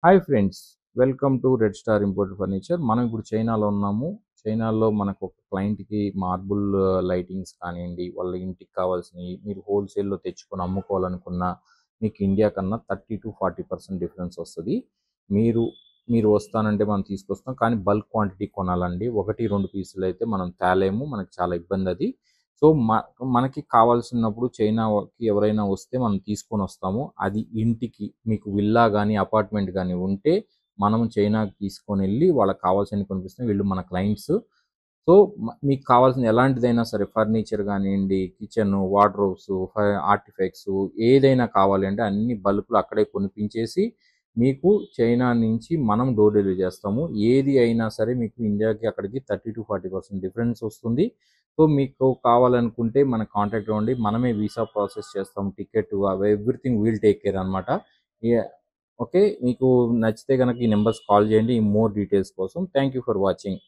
Hi friends, welcome to red star imported furniture. మనం ఇప్పుడు చైనాలో ఉన్నాము. చైనాలో మనకు ఒక క్లయింట్కి మార్బుల్ లైటింగ్స్ కానివ్వండి, వాళ్ళ ఇంటికి కావాల్సినవి మీరు హోల్సేల్లో తెచ్చుకొని అమ్ముకోవాలనుకున్నా మీకు ఇండియా కన్నా 30 to 40% డిఫరెన్స్ వస్తుంది. మీరు మీరు వస్తానంటే మనం తీసుకొస్తాం, కానీ బల్క్ క్వాంటిటీ కొనాలండి. 1-2 పీసులు అయితే మనం తేలేము, మనకు చాలా ఇబ్బంది అది. సో మనకి కావాల్సినప్పుడు చైనాకి ఎవరైనా వస్తే మనం తీసుకొని వస్తాము. అది ఇంటికి మీకు విల్లా కానీ అపార్ట్మెంట్ కానీ ఉంటే మనం చైనాకి తీసుకొని వెళ్ళి వాళ్ళకి కావాల్సినవి కొనిపిస్తాం. వీళ్ళు మన క్లయింట్స్. సో మీకు కావాల్సిన ఎలాంటిదైనా సరే ఫర్నిచర్ కానివ్వండి, కిచెన్ వార్డ్రోబ్స్, ఆర్టిఫెక్ట్స్ ఏదైనా కావాలి అంటే అన్ని బల్క్లో అక్కడే కొనిపించేసి మీకు చైనా నుంచి మనం డోర్ డెలివరీ చేస్తాము. ఏది అయినా సరే మీకు ఇండియాకి అక్కడికి 30 to 40% డిఫరెన్స్ వస్తుంది. సో మీకు కావాలనుకుంటే మన కాంటాక్ట్ అవ్వండి. మనమే వీసా ప్రాసెస్ చేస్తాం, టికెట్ అవి ఎవ్రీథింగ్ వీల్ టేక్ కేర్ అనమాట. ఓకే, మీకు నచ్చితే కనుక ఈ నెంబర్స్ కాల్ చేయండి ఈ మోర్ డీటెయిల్స్ కోసం. Thank you for watching.